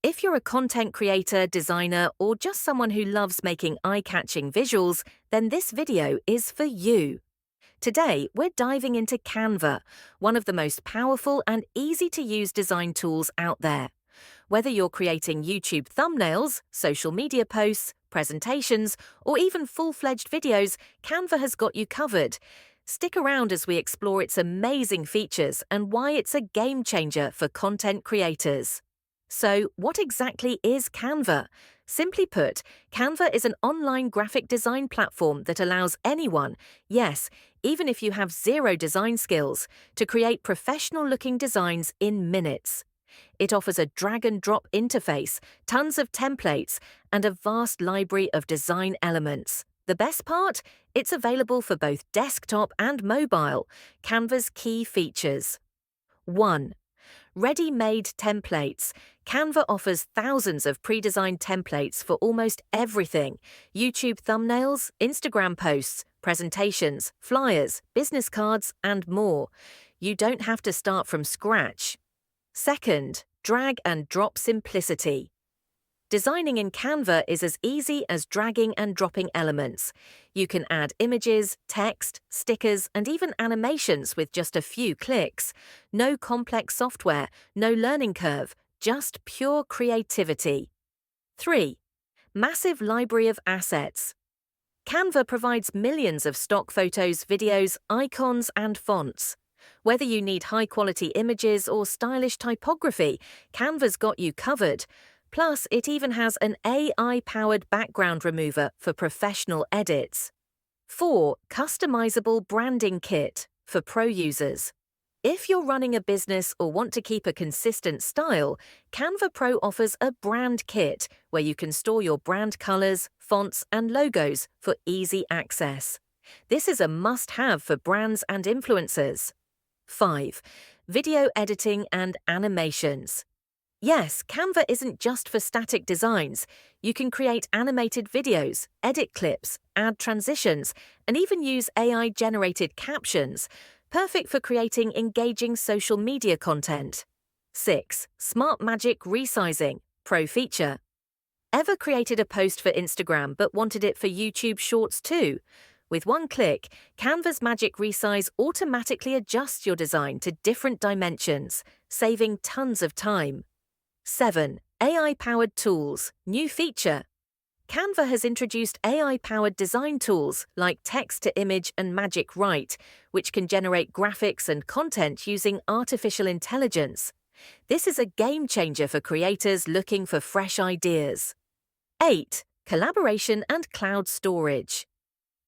If you're a content creator, designer, or just someone who loves making eye-catching visuals, then this video is for you. Today, we're diving into Canva, one of the most powerful and easy-to-use design tools out there. Whether you're creating YouTube thumbnails, social media posts, presentations, or even full-fledged videos, Canva has got you covered. Stick around as we explore its amazing features and why it's a game changer for content creators. So, what exactly is Canva? Simply put, Canva is an online graphic design platform that allows anyone, yes, even if you have zero design skills, to create professional-looking designs in minutes. It offers a drag-and-drop interface, tons of templates, and a vast library of design elements. The best part? It's available for both desktop and mobile. Canva's key features. 1. Ready-made templates. Canva offers thousands of pre-designed templates for almost everything: YouTube thumbnails, Instagram posts, presentations, flyers, business cards, and more. You don't have to start from scratch. Second, drag and drop simplicity. Designing in Canva is as easy as dragging and dropping elements. You can add images, text, stickers, and even animations with just a few clicks. No complex software, no learning curve, just pure creativity. 3. Massive library of assets. Canva provides millions of stock photos, videos, icons, and fonts. Whether you need high-quality images or stylish typography, Canva's got you covered. Plus, it even has an AI-powered background remover for professional edits. 4. Customizable branding kit for pro users. If you're running a business or want to keep a consistent style, Canva Pro offers a brand kit where you can store your brand colors, fonts, and logos for easy access. This is a must-have for brands and influencers. 5. Video editing and animations. Yes, Canva isn't just for static designs. You can create animated videos, edit clips, add transitions, and even use AI-generated captions, perfect for creating engaging social media content. 6. Smart Magic Resizing, Pro feature. Ever created a post for Instagram but wanted it for YouTube Shorts too? With one click, Canva's Magic Resize automatically adjusts your design to different dimensions, saving tons of time. 7. AI-powered tools, new feature. Canva has introduced AI-powered design tools like text-to-image and Magic Write, which can generate graphics and content using artificial intelligence. This is a game-changer for creators looking for fresh ideas. 8. Collaboration and cloud storage.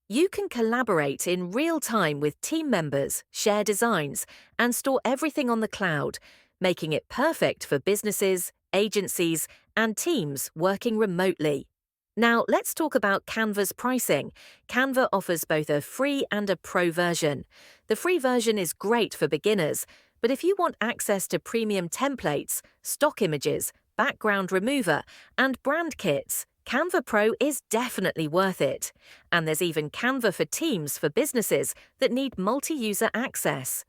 You can collaborate in real time with team members, share designs, and store everything on the cloud, making it perfect for businesses, agencies, and teams working remotely. Now, let's talk about Canva's pricing. Canva offers both a free and a pro version. The free version is great for beginners, but if you want access to premium templates, stock images, background remover, and brand kits, Canva Pro is definitely worth it. And there's even Canva for Teams for businesses that need multi-user access.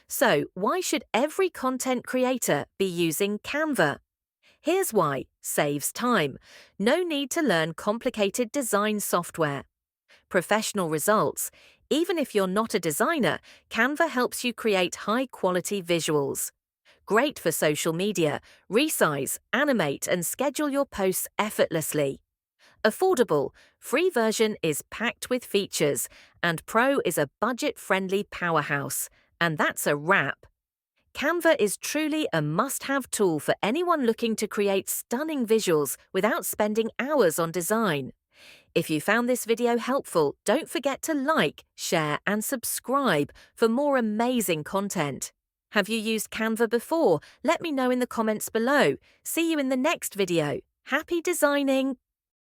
So, why should every content creator be using Canva? Here's why: saves time. No need to learn complicated design software. Professional results. Even if you're not a designer, Canva helps you create high-quality visuals. Great for social media. Resize, animate, and schedule your posts effortlessly. Affordable. Free version is packed with features, and Pro is a budget-friendly powerhouse. And that's a wrap. Canva is truly a must-have tool for anyone looking to create stunning visuals without spending hours on design. If you found this video helpful, don't forget to like, share, and subscribe for more amazing content. Have you used Canva before? Let me know in the comments below. See you in the next video. Happy designing!